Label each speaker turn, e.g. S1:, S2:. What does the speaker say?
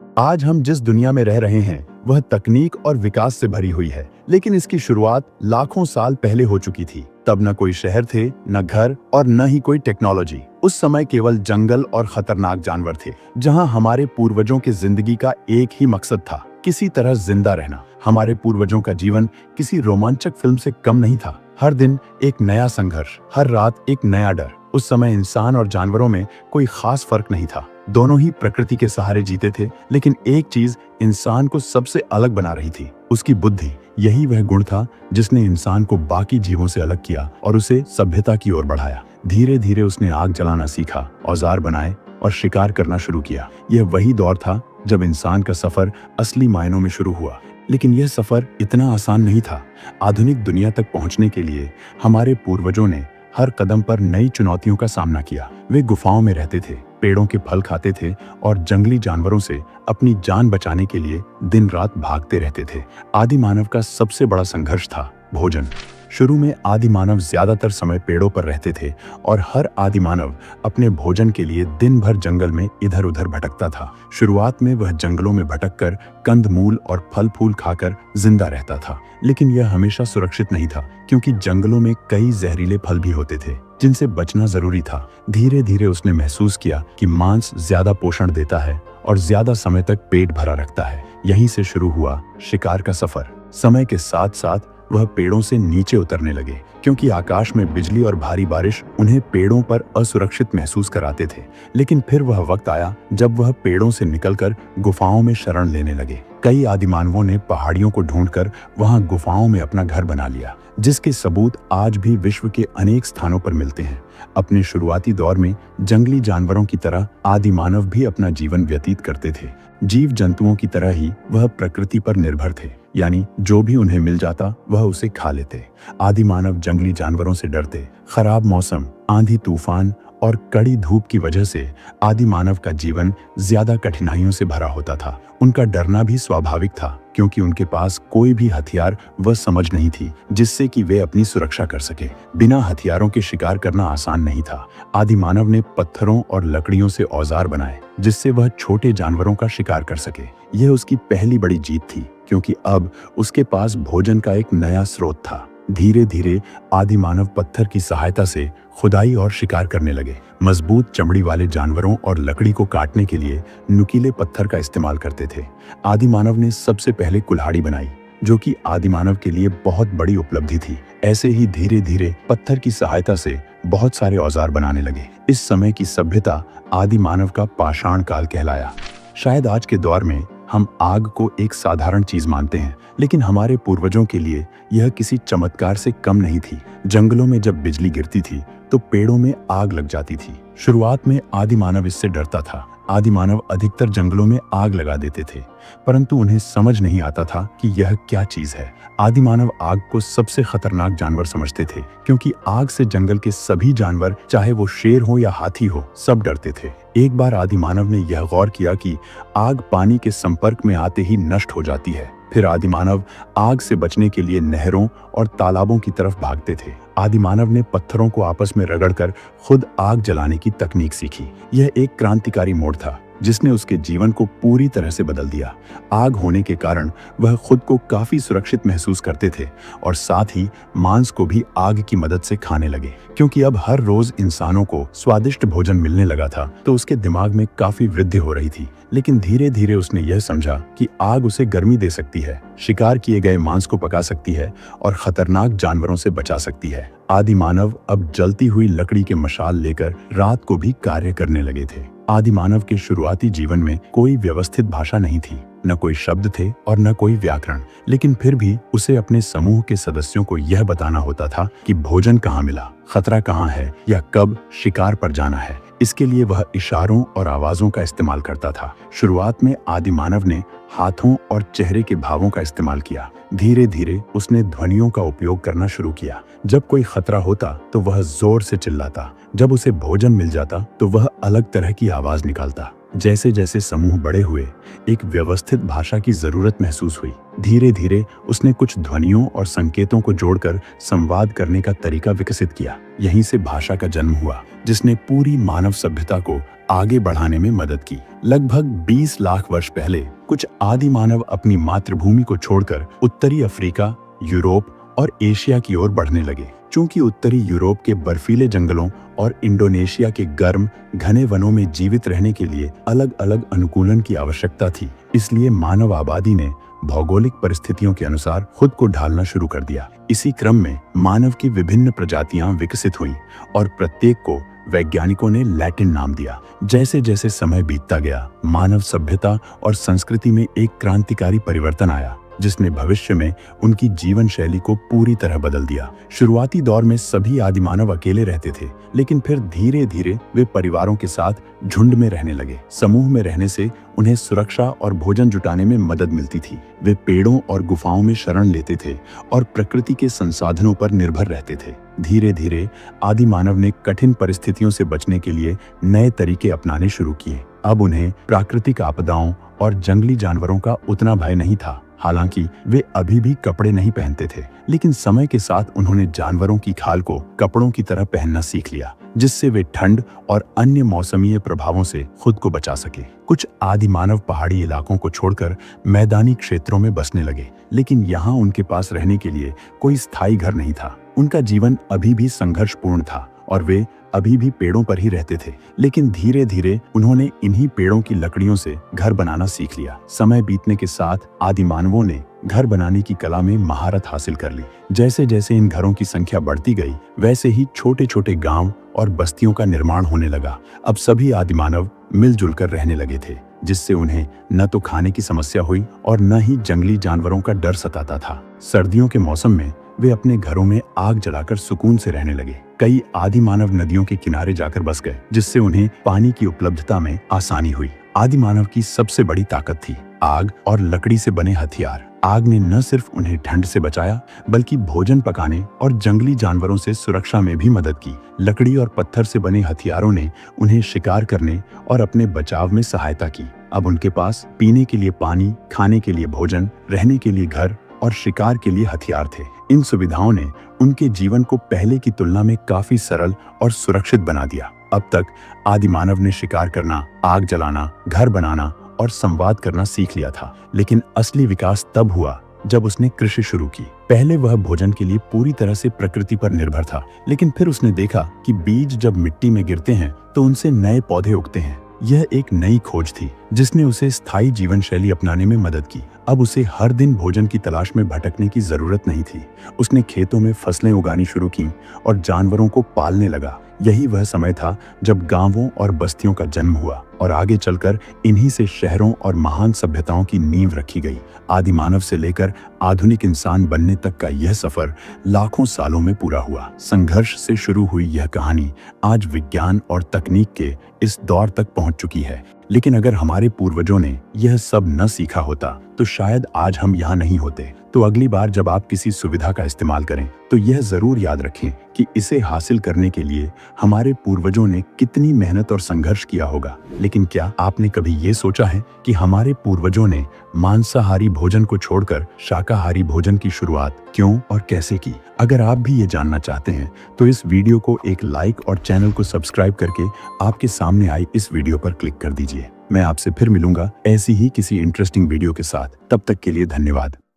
S1: आज हम जिस दुनिया में रह रहे हैं वह तकनीक और विकास से भरी हुई है, लेकिन इसकी शुरुआत लाखों साल पहले हो चुकी थी। तब न कोई शहर थे, न घर और न ही कोई टेक्नोलॉजी। उस समय केवल जंगल और खतरनाक जानवर थे, जहां हमारे पूर्वजों की जिंदगी का एक ही मकसद था, किसी तरह जिंदा रहना। हमारे पूर्वजों का जीवन किसी रोमांचक फिल्म से कम नहीं था। हर दिन एक नया संघर्ष, हर रात एक नया डर। उस समय इंसान और जानवरों में कोई खास फर्क नहीं था। दोनों ही प्रकृति के सहारे जीते थे, लेकिन एक चीज इंसान को सबसे अलग बना रही थी, उसकी बुद्धि। यही वह गुण था जिसने इंसान को बाकी जीवों से अलग किया और उसे सभ्यता की ओर बढ़ाया। धीरे धीरे उसने आग जलाना सीखा, औजार बनाए और शिकार करना शुरू किया। यह वही दौर था जब इंसान का सफर असली मायनों में शुरू हुआ। लेकिन यह सफर इतना आसान नहीं था। आधुनिक दुनिया तक पहुंचने के लिए हमारे पूर्वजों ने हर कदम पर नई चुनौतियों का सामना किया। वे गुफाओं में रहते थे, पेड़ों के फल खाते थे और जंगली जानवरों से अपनी जान बचाने के लिए दिन रात भागते रहते थे। आदि मानव का सबसे बड़ा संघर्ष था भोजन। शुरू में आदि मानव ज्यादातर समय पेड़ों पर रहते थे और हर आदि मानव अपने भोजन के लिए दिन भर जंगल में इधर उधर भटकता था। शुरुआत में वह जंगलों में भटककर कंद मूल और फल फूल खाकर जिंदा रहता था, लेकिन यह हमेशा सुरक्षित नहीं था, क्योंकि जंगलों में कई जहरीले फल भी होते थे जिनसे बचना जरूरी था। धीरे धीरे उसने महसूस किया कि मांस ज्यादा पोषण देता है और ज्यादा समय तक पेट भरा रखता है। यहीं से शुरू हुआ शिकार का सफर। समय के साथ साथ वह पेड़ों से नीचे उतरने लगे, क्योंकि आकाश में बिजली और भारी बारिश उन्हें पेड़ों पर असुरक्षित महसूस कराते थे। लेकिन फिर वह वक्त आया जब वह पेड़ों से निकलकर गुफाओं में शरण लेने लगे। कई आदिमानवों ने पहाड़ियों को ढूंढकर वहां गुफाओं में अपना घर बना लिया, जिसके सबूत आज भी विश्व के अनेक स्थानों पर मिलते हैं। अपने शुरुआती दौर में जंगली जानवरों की तरह आदिमानव भी अपना जीवन व्यतीत करते थे। जीव जंतुओं की तरह ही वह प्रकृति पर निर्भर थे, यानी जो भी उन्हें मिल जाता वह उसे खा लेते। आदि मानव जंगली जानवरों से डरते। खराब मौसम, आंधी तूफान और कड़ी धूप की वजह से आदि मानव का जीवन ज्यादा कठिनाइयों से भरा होता था। उनका डरना भी स्वाभाविक था, क्योंकि उनके पास कोई भी हथियार व समझ नहीं थी जिससे कि वे अपनी सुरक्षा कर सके। बिना हथियारों के शिकार करना आसान नहीं था। आदि मानव ने पत्थरों और लकड़ियों से औजार बनाए, जिससे वह छोटे जानवरों का शिकार कर सके। यह उसकी पहली बड़ी जीत थी, क्योंकि अब उसके पास भोजन का एक नया स्रोत था। धीरे धीरे आदि मानव पत्थर की सहायता से खुदाई और शिकार करने लगे। मजबूत चमड़ी वाले जानवरों और लकड़ी को काटने के लिए नुकीले पत्थर का इस्तेमाल करते थे। आदि मानव ने सबसे पहले कुल्हाड़ी बनाई, जो कि आदि मानव के लिए बहुत बड़ी उपलब्धि थी। ऐसे ही धीरे धीरे पत्थर की सहायता से बहुत सारे औजार बनाने लगे। इस समय की सभ्यता आदि मानव का पाषाण काल कहलाया। शायद आज के दौर में हम आग को एक साधारण चीज मानते हैं, लेकिन हमारे पूर्वजों के लिए यह किसी चमत्कार से कम नहीं थी। जंगलों में जब बिजली गिरती थी तो पेड़ों में आग लग जाती थी। शुरुआत में आदि मानव इससे डरता था। आदि मानव अधिकतर जंगलों में आग लगा देते थे, परंतु उन्हें समझ नहीं आता था कि यह क्या चीज है। आदि मानव आग को सबसे खतरनाक जानवर समझते थे, क्योंकि आग से जंगल के सभी जानवर, चाहे वो शेर हो या हाथी हो, सब डरते थे। एक बार आदि मानव ने यह गौर किया कि आग पानी के संपर्क में आते ही नष्ट हो जाती है। फिर आदि मानव आग से बचने के लिए नहरों और तालाबों की तरफ भागते थे। आदि मानव ने पत्थरों को आपस में रगड़कर खुद आग जलाने की तकनीक सीखी। यह एक क्रांतिकारी मोड़ था, जिसने उसके जीवन को पूरी तरह से बदल दिया। आग होने के कारण वह खुद को काफी सुरक्षित महसूस करते थे और साथ ही मांस को भी आग की मदद से खाने लगे। क्योंकि अब हर रोज इंसानों को स्वादिष्ट भोजन मिलने लगा था, तो उसके दिमाग में काफी वृद्धि हो रही थी। लेकिन धीरे धीरे उसने यह समझा कि आग उसे गर्मी दे सकती है, शिकार किए गए मांस को पका सकती है और खतरनाक जानवरों से बचा सकती है। आदि मानव अब जलती हुई लकड़ी के मशाल लेकर रात को भी कार्य करने लगे थे। आदि मानव के शुरुआती जीवन में कोई व्यवस्थित भाषा नहीं थी, न कोई शब्द थे और न कोई व्याकरण। लेकिन फिर भी उसे अपने समूह के सदस्यों को यह बताना होता था कि भोजन कहाँ मिला, खतरा कहाँ है या कब शिकार पर जाना है। इसके लिए वह इशारों और आवाजों का इस्तेमाल करता था। शुरुआत में आदि मानव ने हाथों और चेहरे के भावों का इस्तेमाल किया। धीरे धीरे उसने ध्वनियों का उपयोग करना शुरू किया। जब कोई खतरा होता तो वह जोर से चिल्लाता। जब उसे भोजन मिल जाता तो वह अलग तरह की आवाज निकालता। जैसे जैसे समूह बड़े हुए, एक व्यवस्थित भाषा की जरूरत महसूस हुई। धीरे धीरे उसने कुछ ध्वनियों और संकेतों को जोड़कर संवाद करने का तरीका विकसित किया। यहीं से भाषा का जन्म हुआ, जिसने पूरी मानव सभ्यता को आगे बढ़ाने में मदद की। लगभग 20 लाख वर्ष पहले कुछ आदि मानव अपनी मातृभूमि को छोड़कर उत्तरी अफ्रीका, यूरोप और एशिया की ओर बढ़ने लगे। चूंकि उत्तरी यूरोप के बर्फीले जंगलों और इंडोनेशिया के गर्म घने वनों में जीवित रहने के लिए अलग अलग अनुकूलन की आवश्यकता थी, इसलिए मानव आबादी ने भौगोलिक परिस्थितियों के अनुसार खुद को ढालना शुरू कर दिया। इसी क्रम में मानव की विभिन्न प्रजातियां विकसित हुईं और प्रत्येक को वैज्ञानिकों ने लैटिन नाम दिया। जैसे जैसे समय बीतता गया, मानव सभ्यता और संस्कृति में एक क्रांतिकारी परिवर्तन आया, जिसने भविष्य में उनकी जीवन शैली को पूरी तरह बदल दिया। शुरुआती दौर में सभी आदिमानव अकेले रहते थे, लेकिन फिर धीरे धीरे वे परिवारों के साथ झुंड में रहने लगे। समूह में रहने से उन्हें सुरक्षा और भोजन जुटाने में मदद मिलती थी। वे पेड़ों और गुफाओं में शरण लेते थे और प्रकृति के संसाधनों पर निर्भर रहते थे। धीरे धीरे आदिमानव ने कठिन परिस्थितियों से बचने के लिए नए तरीके अपनाने शुरू किए। अब उन्हें प्राकृतिक आपदाओं और जंगली जानवरों का उतना भय नहीं था। हालांकि वे अभी भी कपड़े नहीं पहनते थे, लेकिन समय के साथ उन्होंने जानवरों की खाल को कपड़ों की तरह पहनना सीख लिया, जिससे वे ठंड और अन्य मौसमीय प्रभावों से खुद को बचा सके। कुछ आदिमानव पहाड़ी इलाकों को छोड़कर मैदानी क्षेत्रों में बसने लगे, लेकिन यहाँ उनके पास रहने के लिए कोई स्थायी घर नहीं था। उनका जीवन अभी भी संघर्षपूर्ण था और वे अभी भी पेड़ों पर ही रहते थे, लेकिन धीरे धीरे उन्होंने इन्हीं पेड़ों की लकड़ियों से घर बनाना सीख लिया। समय बीतने के साथ आदिमानवों ने घर बनाने की कला में महारत हासिल कर ली। जैसे जैसे इन घरों की संख्या बढ़ती गई, वैसे ही छोटे छोटे गांव और बस्तियों का निर्माण होने लगा। अब सभी आदिमानव मिलजुल कर रहने लगे थे, जिससे उन्हें न तो खाने की समस्या हुई और न ही जंगली जानवरों का डर सताता था। सर्दियों के मौसम में वे अपने घरों में आग जलाकर सुकून से रहने लगे। कई आदिमानव नदियों के किनारे जाकर बस गए, जिससे उन्हें पानी की उपलब्धता में आसानी हुई। आदिमानव की सबसे बड़ी ताकत थी आग और लकड़ी से बने हथियार। आग ने न सिर्फ उन्हें ठंड से बचाया, बल्कि भोजन पकाने और जंगली जानवरों से सुरक्षा में भी मदद की। लकड़ी और पत्थर से बने हथियारों ने उन्हें शिकार करने और अपने बचाव में सहायता की। अब उनके पास पीने के लिए पानी, खाने के लिए भोजन, रहने के लिए घर और शिकार के लिए हथियार थे। इन सुविधाओं ने उनके जीवन को पहले की तुलना में काफी सरल और सुरक्षित बना दिया। अब तक आदिमानव ने शिकार करना, आग जलाना, घर बनाना और संवाद करना सीख लिया था, लेकिन असली विकास तब हुआ जब उसने कृषि शुरू की। पहले वह भोजन के लिए पूरी तरह से प्रकृति पर निर्भर था, लेकिन फिर उसने देखा कि बीज जब मिट्टी में गिरते हैं तो उनसे नए पौधे उगते हैं। यह एक नई खोज थी जिसने उसे स्थायी जीवन शैली अपनाने में मदद की। अब उसे हर दिन भोजन की तलाश में भटकने की जरूरत नहीं थी। उसने खेतों में फसलें उगानी शुरू की और जानवरों को पालने लगा। यही वह समय था जब गांवों और बस्तियों का जन्म हुआ और आगे चलकर इन्हीं से शहरों और महान सभ्यताओं की नींव रखी गई। आदिमानव से लेकर आधुनिक इंसान बनने तक का यह सफर लाखों सालों में पूरा हुआ। संघर्ष से शुरू हुई यह कहानी आज विज्ञान और तकनीक के इस दौर तक पहुंच चुकी है। लेकिन अगर हमारे पूर्वजों ने यह सब न सीखा होता तो शायद आज हम यहाँ नहीं होते। तो अगली बार जब आप किसी सुविधा का इस्तेमाल करें तो यह जरूर याद रखें कि इसे हासिल करने के लिए हमारे पूर्वजों ने कितनी मेहनत और संघर्ष किया होगा। लेकिन क्या आपने कभी ये सोचा है कि हमारे पूर्वजों ने मांसाहारी भोजन को छोड़कर शाकाहारी भोजन की शुरुआत क्यों और कैसे की? अगर आप भी ये जानना चाहते हैं तो इस वीडियो को एक लाइक और चैनल को सब्सक्राइब करके आपके सामने आई इस वीडियो पर क्लिक कर दीजिए। मैं आपसे फिर मिलूंगा ऐसी ही किसी इंटरेस्टिंग वीडियो के साथ। तब तक के लिए धन्यवाद।